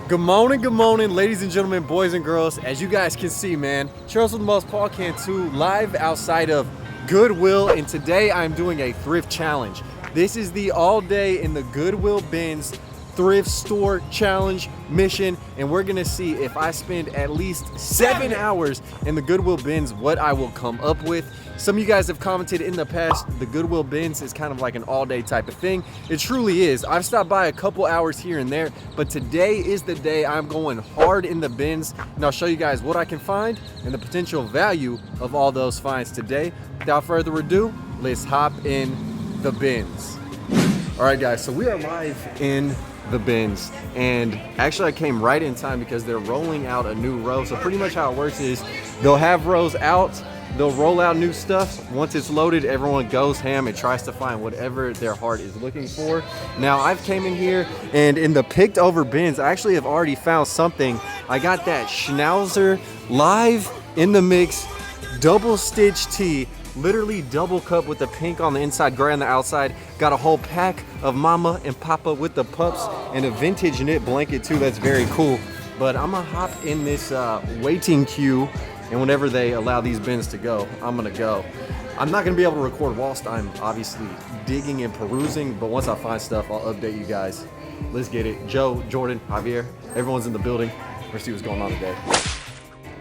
Good morning, ladies and gentlemen, boys and girls. As you guys can see, man, Charles with the Most, Paul Cantu, live outside of Goodwill, and today I'm doing a thrift challenge. This is the all day in the Goodwill bins thrift store challenge mission, and we're gonna see if I spend at least 7 hours in the Goodwill bins, what I will come up with. Some of you guys have commented in the past, the Goodwill bins is kind of like an all-day type of thing. It truly is. I've stopped by a couple hours here and there, but today is the day I'm going hard in the bins, and I'll show you guys what I can find and the potential value of all those finds today. Without further ado, let's hop in the bins. All right, guys, so we are live in the bins, and actually I came right in time because they're rolling out a new row. So pretty much how it works is they'll have rows out, they'll roll out new stuff. Once it's loaded, everyone goes ham and tries to find whatever their heart is looking for. Now I've came in here, and in the picked over bins, I actually have already found something. I got that Schnauzer live in the mix double stitch tee, literally double cup with the pink on the inside, gray on the outside. Got a whole pack of mama and papa with the pups, and a vintage knit blanket too. That's very cool. But I'm gonna hop in this waiting queue, and whenever they allow these bins to go, I'm gonna go. I'm not gonna be able to record whilst I'm obviously digging and perusing, but once I find stuff, I'll update you guys. Let's get it. Joe, Jordan, Javier, everyone's in the building. Let's see what's going on today.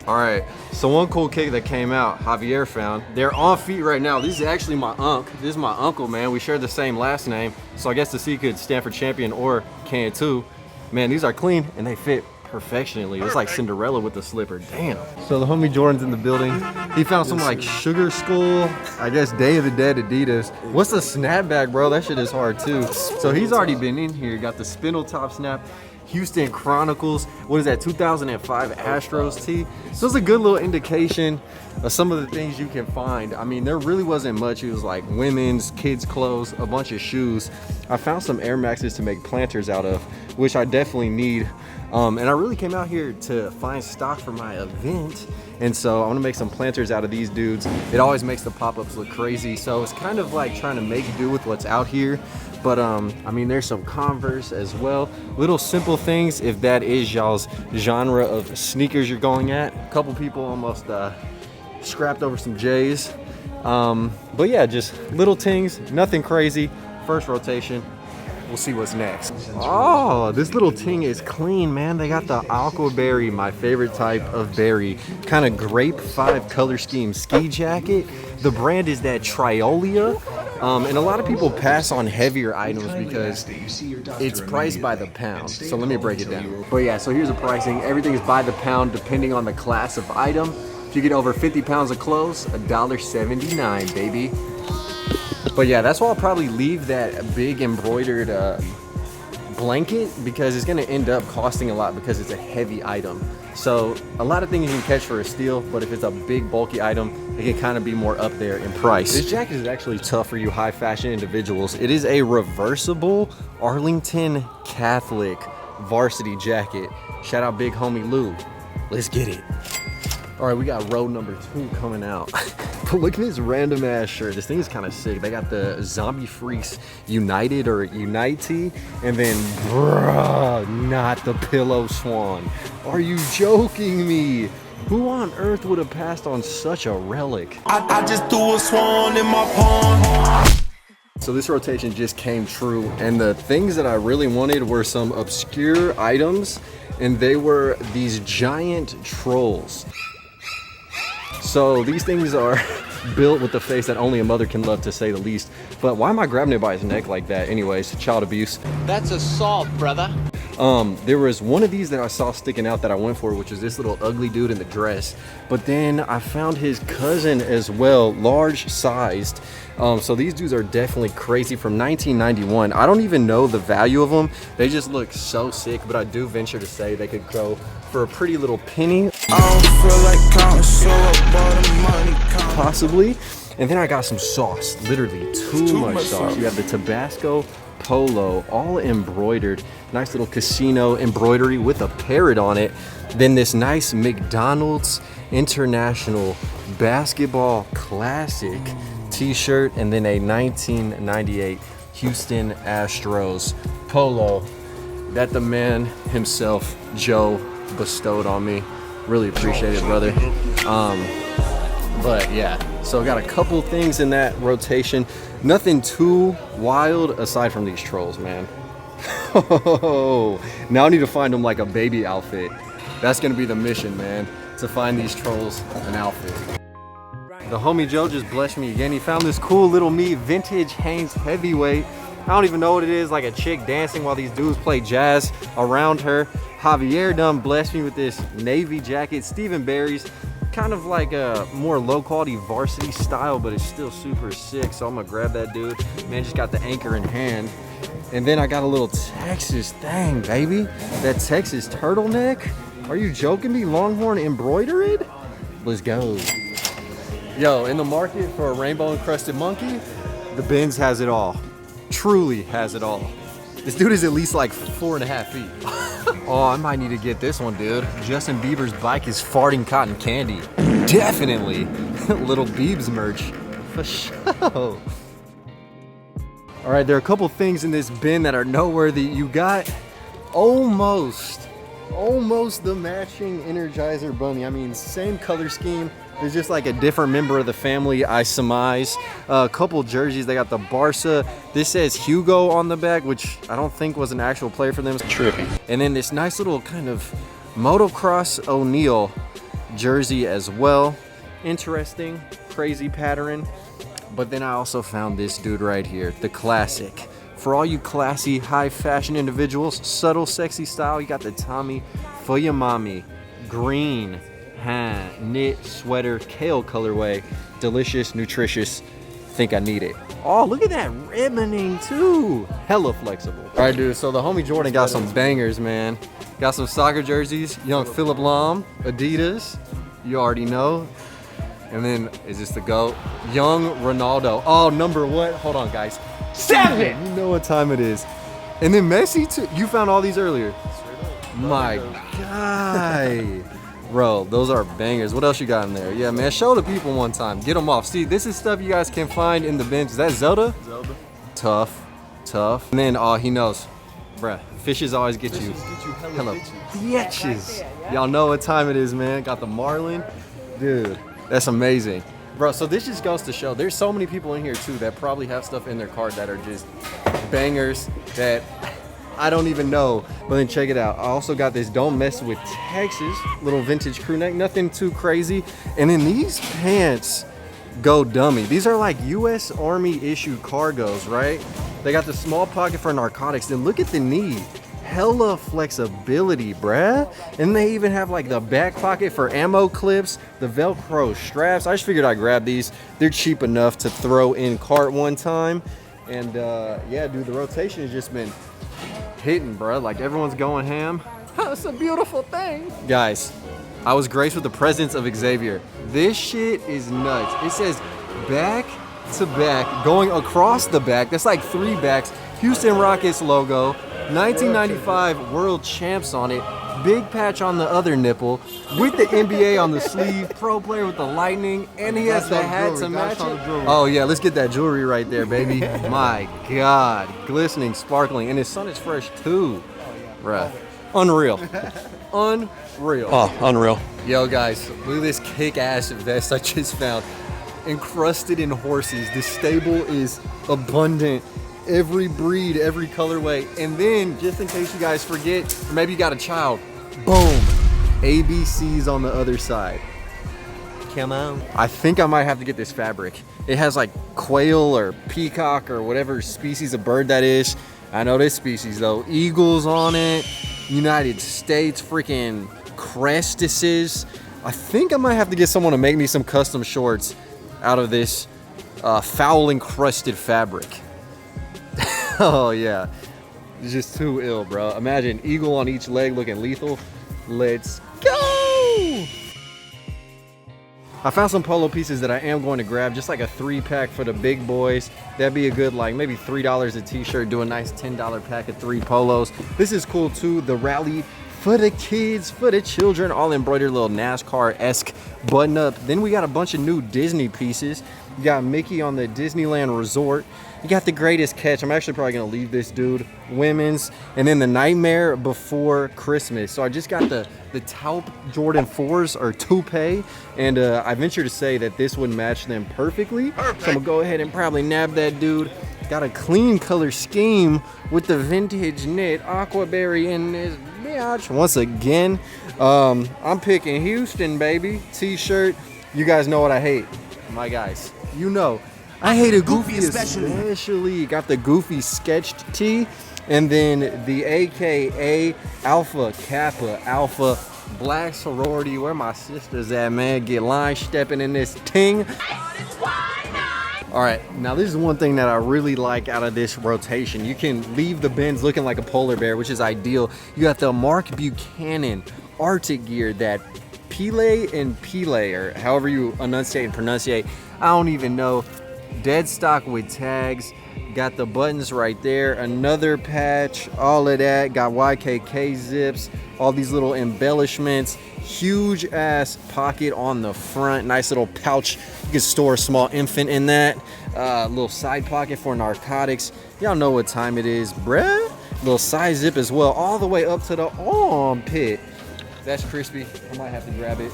All right, so one cool kick that came out, Javier found. They're on feet right now. This is actually my This is my uncle, man. We share the same last name, so I guess the C could stand for champion or Cantu. Man, these are clean and they fit perfectionally. It's like Cinderella with the slipper. Damn. So the homie Jordan's in the building. He found some like Sugar Skull, I guess Day of the Dead Adidas. What's the snapback, bro? That shit is hard too. So he's already been in here. Got the spindle top snap. Houston Chronicles, what is that, 2005 Astros tee. So it's a good little indication of some of the things you can find. I mean, there really wasn't much. It was like women's, kids' clothes, a bunch of shoes. I found some Air Maxes to make planters out of, which I definitely need. And I really came out here to find stock for my event. And so I'm gonna make some planters out of these dudes. It always makes the pop-ups look crazy. So it's kind of like trying to make do with what's out here. But I mean, there's some Converse as well. Little simple things, if that is y'all's genre of sneakers you're going at. A couple people almost scrapped over some J's. But yeah, just little things, nothing crazy. First rotation. We'll see what's next. Oh, this little ting is clean, man. They got the aqua berry, my favorite type of berry, kind of grape 5 color scheme ski jacket. The brand is that Triolia. And a lot of people pass on heavier items because it's priced by the pound. So let me break it down. But yeah, so here's the pricing. Everything is by the pound depending on the class of item. If you get over 50 pounds of clothes, $1.79, baby. But yeah, that's why I'll probably leave that big embroidered blanket, because it's gonna end up costing a lot because it's a heavy item. So a lot of things you can catch for a steal, but if it's a big bulky item, it can kind of be more up there in price. This jacket is actually tough for you high fashion individuals. It is a reversible Arlington Catholic varsity jacket. Shout out big homie Lou. Let's get it. All right, we got row number 2 coming out. But look at this random ass shirt. This thing is kind of sick. They got the Zombie Freaks United or Unite tee, and then bruh, not the Pillow Swan. Are you joking me? Who on earth would have passed on such a relic? I just threw a swan in my pond. So this rotation just came true, and the things that I really wanted were some obscure items, and they were these giant trolls. So these things are built with the face that only a mother can love, to say the least. But why am I grabbing it by his neck like that? Anyways, child abuse. That's assault, brother. There was one of these that I saw sticking out that I went for, which was this little ugly dude in the dress. But then I found his cousin as well, large sized. So these dudes are definitely crazy, from 1991. I don't even know the value of them. They just look so sick, but I do venture to say they could go for a pretty little penny. I don't feel like counting, so possibly. And then I got some sauce, literally too much sauce. You have the Tabasco Polo, all embroidered. Nice little casino embroidery with a parrot on it. Then this nice McDonald's International Basketball Classic t-shirt, and then a 1998 Houston Astros Polo. that the man himself, Joe, bestowed on me. Really appreciate it, brother. But yeah, so I got a couple things in that rotation. Nothing too wild aside from these trolls, man. Now I need to find them like a baby outfit. That's gonna be the mission, man, to find these trolls an outfit. The homie Joe just blessed me again. He found this cool little me vintage Hanes heavyweight. I don't even know what it is, like a chick dancing while these dudes play jazz around her. Javier done blessed me with this navy jacket, Stephen Barry's, kind of like a more low quality varsity style, but it's still super sick. So I'm gonna grab that dude. Man, just got the anchor in hand. And then I got a little Texas thing, baby. That Texas turtleneck. Are you joking me? Longhorn embroidered? Let's go. Yo, in the market for a rainbow encrusted monkey, the Benz has it all. Truly has it all. This dude is at least like 4.5 feet. Oh, I might need to get this one, dude. Justin Bieber's bike is farting cotton candy. Definitely. Little Biebs merch. For sure. All right, there are a couple things in this bin that are noteworthy. You got almost the matching Energizer bunny. I mean, same color scheme. There's just like a different member of the family, I surmise. A couple jerseys. They got the Barca. This says Hugo on the back, which I don't think was an actual player for them. Trippy. And then this nice little kind of motocross O'Neal jersey as well. Interesting, crazy pattern. But then I also found this dude right here, the classic. For all you classy, high fashion individuals, subtle, sexy style, you got the Tommy for your mommy. Green, knit, sweater, kale colorway. Delicious, nutritious, think I need it. Oh, look at that ribboning too. Hella flexible. All right, dude, so the homie Jordan got some bangers, man. Got some soccer jerseys, young Philip Lahm, Adidas, you already know. And then, is this the GOAT? Young Ronaldo. Oh, number what? Hold on, guys. 7! You know what time it is. And then Messi, too. You found all these earlier. My guy. Bro, those are bangers. What else you got in there? Yeah, man, show the people one time. Get them off. See, this is stuff you guys can find in the bench. Is that Zelda? Zelda. Tough. And then, oh, he knows. Bruh, fishes always get you. Hello. Bitches. Y'all know what time it is, man. Got the Marlin. Dude. That's amazing. Bro, so this just goes to show there's so many people in here too that probably have stuff in their cart that are just bangers that I don't even know. But then check it out. I also got this Don't Mess With Texas little vintage crew neck. Nothing too crazy. And then these pants go dummy. These are like US Army issued cargos, right? They got the small pocket for narcotics. Then look at the knee. Hella flexibility, bruh. And they even have like the back pocket for ammo clips, the Velcro straps. I just figured I'd grab these. They're cheap enough to throw in cart one time. And yeah, dude, the rotation has just been hitting, bruh. Like everyone's going ham. It's a beautiful thing. Guys, I was graced with the presence of Xavier. This shit is nuts. It says back to back, going across the back. That's like 3 backs. Houston Rockets logo. 1995 world champs on it, big patch on the other nipple, with the NBA on the sleeve, pro player with the lightning, and he has the hat to match it. Oh yeah, let's get that jewelry right there, baby. My God, glistening, sparkling, and his son is fresh too. Bruh, unreal. Unreal. Oh, unreal. Yo guys, look at this kick-ass vest I just found. Encrusted in horses. This stable is abundant. Every breed, every colorway. And then, just in case you guys forget, or maybe you got a child, boom, ABCs on the other side. Come on. I think I might have to get this fabric. It has like quail or peacock or whatever species of bird that is. I know this species though. Eagles on it, United States, freaking crestuses. I think I might have to get someone to make me some custom shorts out of this foul encrusted fabric. Oh yeah, it's just too ill, bro. Imagine eagle on each leg looking lethal. Let's go. I found some polo pieces that I am going to grab, just like a 3-pack for the big boys. That'd be a good, like maybe $3 a t-shirt, do a nice $10 pack of 3 polos. This is cool too, the rally for the kids, for the children, all embroidered little NASCAR-esque button up. Then we got a bunch of new Disney pieces. You got Mickey on the Disneyland Resort. You got the greatest catch. I'm actually probably gonna leave this dude. Women's, and then the Nightmare Before Christmas. So I just got the taupe Jordan 4s or Toupee, and I venture to say that this would match them perfectly. Perfect. So I'm gonna go ahead and probably nab that dude. Got a clean color scheme with the vintage knit aquaberry in this bitch. Once again, I'm picking Houston, baby. T-shirt. You guys know what I hate, my guys. You know, I hate a goofy especially. Got the goofy sketched tee, and then the AKA Alpha Kappa Alpha Black sorority. Where my sisters at, man? Get line stepping in this ting. All right, now this is one thing that I really like out of this rotation. You can leave the bins looking like a polar bear, which is ideal. You got the Mark Buchanan Arctic gear, that Pele and Pele, or however you enunciate and pronunciate. I don't even know. Dead stock with tags. Got the buttons right there. Another patch, all of that. Got YKK zips, all these little embellishments. Huge ass pocket on the front. Nice little pouch. You can store a small infant in that. Little side pocket for narcotics. Y'all know what time it is, bruh. Little side zip as well, all the way up to the armpit. That's crispy. I might have to grab it.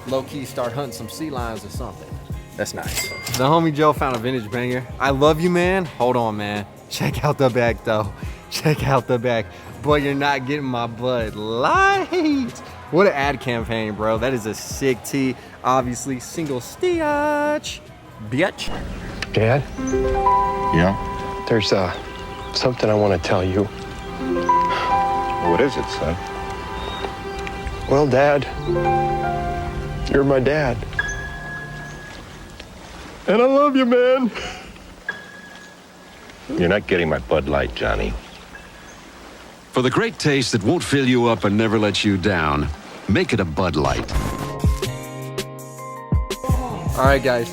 Low key start hunting some sea lions or something. That's nice. The homie Joe found a vintage banger. I love you, man. Hold on, man. Check out the back, though. Check out the back. Boy, you're not getting my Bud Light. What an ad campaign, bro. That is a sick tee. Obviously, single stitch. Bitch. Dad? Yeah? There's something I want to tell you. What is it, son? Well, Dad, you're my dad. And I love you, man. You're not getting my Bud Light, Johnny. For the great taste that won't fill you up and never let you down, make it a Bud Light. All right, guys.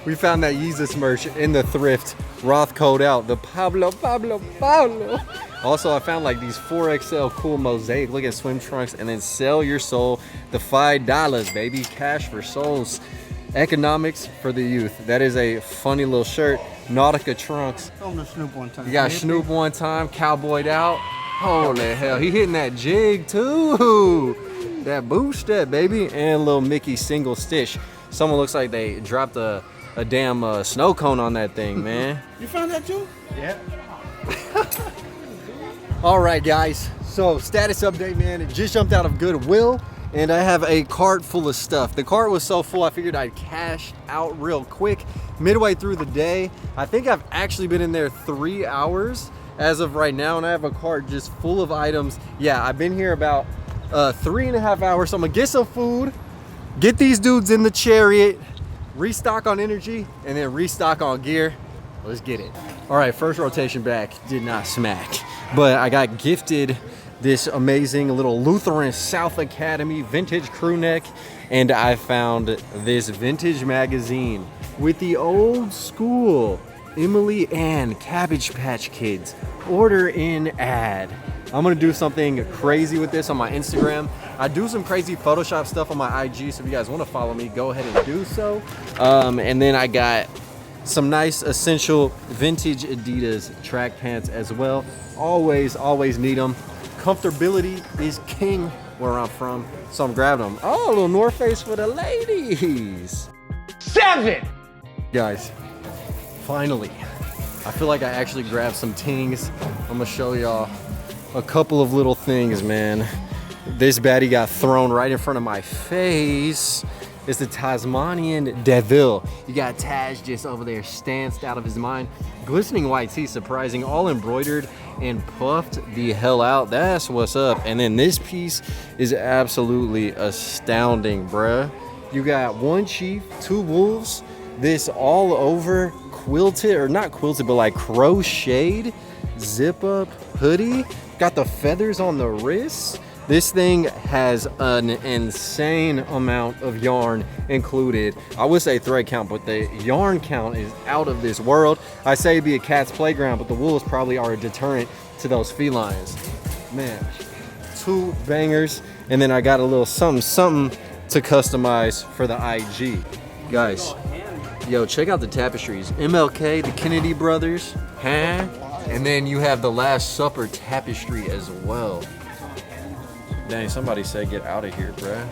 We found that Yeezus merch in the Thrift. Roth code out. The Pablo. Also, I found like these 4XL cool mosaic looking swim trunks, and then sell your soul. The $5, baby. Cash for souls. Economics for the youth. That is a funny little shirt. Nautica trunks. Told him to snoop one time. You got Snoop one time, cowboyed out. Holy hell, he hitting that jig too. That boot step, baby. And little Mickey single stitch. Someone looks like they dropped a damn snow cone on that thing, man. You found that too? Yeah. All right, guys. So status update, man. It just jumped out of Goodwill, and I have a cart full of stuff. The cart was so full, I figured I'd cash out real quick. Midway through the day, I think I've actually been in there 3 hours as of right now, and I have a cart just full of items. Yeah, I've been here about 3.5 hours, so I'm gonna get some food, get these dudes in the chariot, restock on energy, and then restock on gear. Let's get it. All right, first rotation back, did not smack, but I got gifted this amazing little Lutheran South Academy vintage crew neck, and I found this vintage magazine with the old school Emily Ann Cabbage Patch Kids order in ad. I'm gonna do something crazy with this on my Instagram. I do some crazy Photoshop stuff on my IG, so if you guys want to follow me, go ahead and do so. And then I got some nice essential vintage Adidas track pants as well. Always need them. Comfortability is king where I'm from, so I'm grabbing them. Oh, a little North Face for the ladies. 7! Guys, finally, I feel like I actually grabbed some tings. I'm gonna show y'all a couple of little things, man. This baddie got thrown right in front of my face. It's the Tasmanian Devil. You got Taj just over there stanced out of his mind. Glistening white tee, surprising, all embroidered and puffed the hell out. That's what's up. And then this piece is absolutely astounding, bruh. You got one chief, two wolves, this all over quilted, or not quilted, but like crocheted zip up hoodie. Got the feathers on the wrists. This thing has an insane amount of yarn included. I would say thread count, but the yarn count is out of this world. I say it'd be a cat's playground, but the wolves probably are a deterrent to those felines. Man, 2 bangers. And then I got a little something to customize for the IG. Guys, Yo, check out the tapestries. MLK, the Kennedy brothers, huh? And then you have the Last Supper tapestry as well. Dang, somebody said get out of here, bruh.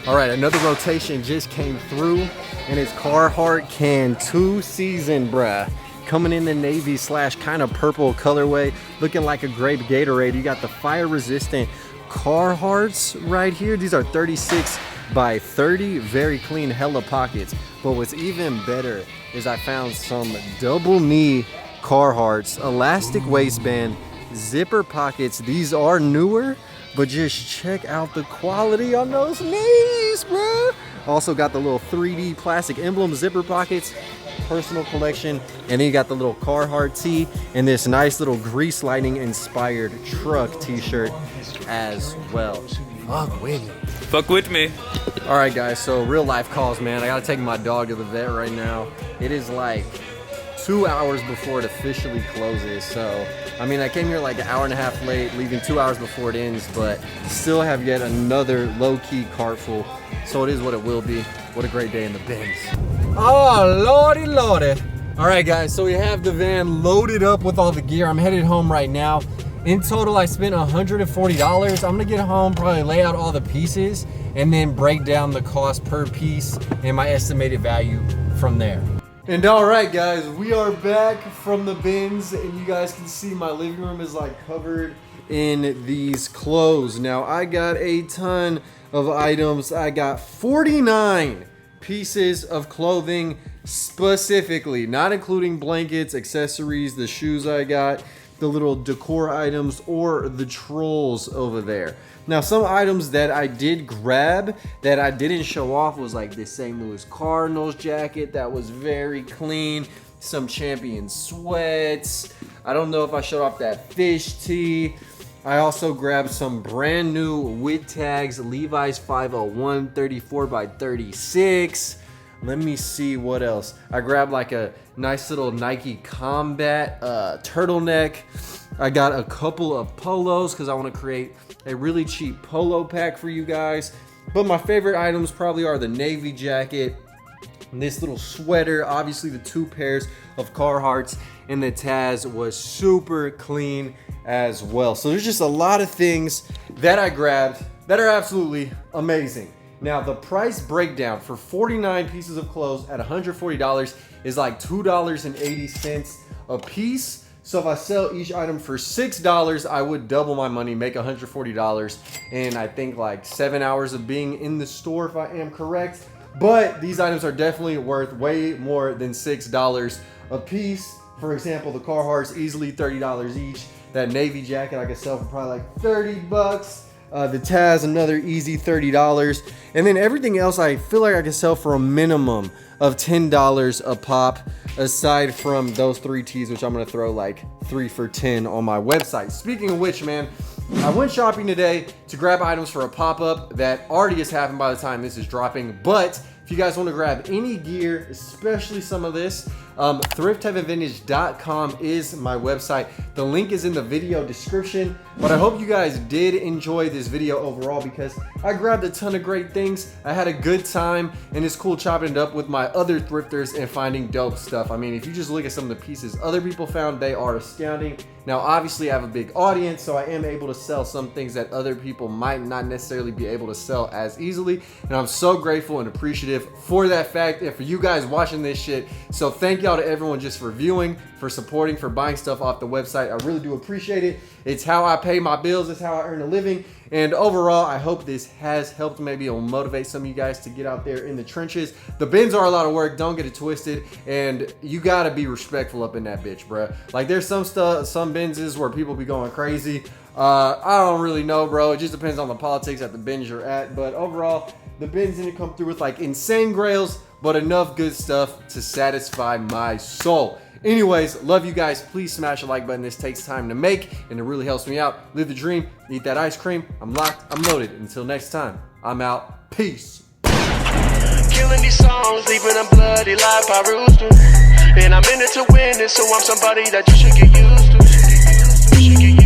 All right, another rotation just came through, and it's Carhartt Cantu season, bruh. Coming in the navy / kind of purple colorway, looking like a grape Gatorade. You got the fire resistant Carhartts right here. These are 36 by 30, very clean, hella pockets. But what's even better is I found some double knee Carhartts, elastic waistband, zipper pockets. These are newer, but just check out the quality on those knees, bro. Also got the little 3D plastic emblem zipper pockets, personal collection. And then you got the little Carhartt tee and this nice little grease lighting inspired truck t-shirt as well. Fuck with me. Fuck with me. All right, guys, so real life calls, man. I gotta take my dog to the vet right now. It is like 2 hours before it officially closes. So, I mean, I came here like an hour and a half late, leaving 2 hours before it ends, but still have yet another low-key cart full. So it is what it will be. What a great day in the bins. Oh, lordy, lordy. All right, guys, so we have the van loaded up with all the gear. I'm headed home right now. In total, I spent $140. I'm gonna get home, probably lay out all the pieces, and then break down the cost per piece and my estimated value from there. And all right, guys, we are back from the bins, and you guys can see my living room is like covered in these clothes. Now, I got a ton of items. I got 49 pieces of clothing specifically, not including blankets, accessories, the shoes I got, the little decor items, or the trolls over there. Now, some items that I did grab that I didn't show off was like this St. Louis Cardinals jacket that was very clean, some Champion sweats. I don't know if I showed off that fish tee. I also grabbed some brand new with tags, Levi's 501 34 by 36. Let me see what else. I grabbed like a nice little Nike Combat turtleneck. I got a couple of polos because I want to create a really cheap polo pack for you guys. But my favorite items probably are the navy jacket, this little sweater, obviously the 2 pairs of Carhartts, and the Taz was super clean as well. So there's just a lot of things that I grabbed that are absolutely amazing. Now, the price breakdown for 49 pieces of clothes at $140 is like $2.80 a piece. So if I sell each item for $6, I would double my money, make $140, and I think like 7 hours of being in the store, if I am correct. But these items are definitely worth way more than $6 a piece. For example, the Carhartt's easily $30 each. That navy jacket I could sell for probably like 30 bucks. The Taz, another easy $30. And then everything else I feel like I can sell for a minimum of $10 a pop, aside from those 3 tees, which I'm gonna throw like 3 for $10 on my website. Speaking of which, man, I went shopping today to grab items for a pop-up that already has happened by the time this is dropping. But if you guys want to grab any gear, especially some of this, thriftheavenvintage.com is my website. The link is in the video description. But I hope you guys did enjoy this video overall, because I grabbed a ton of great things. I had a good time, and it's cool chopping it up with my other thrifters and finding dope stuff. I mean, if you just look at some of the pieces other people found, they are astounding. Now, obviously, I have a big audience, so I am able to sell some things that other people might not necessarily be able to sell as easily. And I'm so grateful and appreciative for that fact, and for you guys watching this shit. So thank y'all to everyone just for viewing, for supporting, for buying stuff off the website. I really do appreciate it. It's how I pay my bills. It's how I earn a living. And overall, I hope this has helped. Maybe it'll motivate some of you guys to get out there in the trenches. The bins are a lot of work. Don't get it twisted. And you gotta be respectful up in that bitch, bruh. Like, there's some stuff, some binses where people be going crazy. I don't really know, bro. It just depends on the politics at the bins you're at. But overall, the bins didn't come through with like insane grails, but enough good stuff to satisfy my soul. Anyways, love you guys. Please smash the like button. This takes time to make, and it really helps me out. Live the dream. Eat that ice cream. I'm locked. I'm loaded. Until next time, I'm out. Peace. Killing these songs, leaving them bloody like I used to. And I'm in it to win it, so I'm somebody that you should get used to.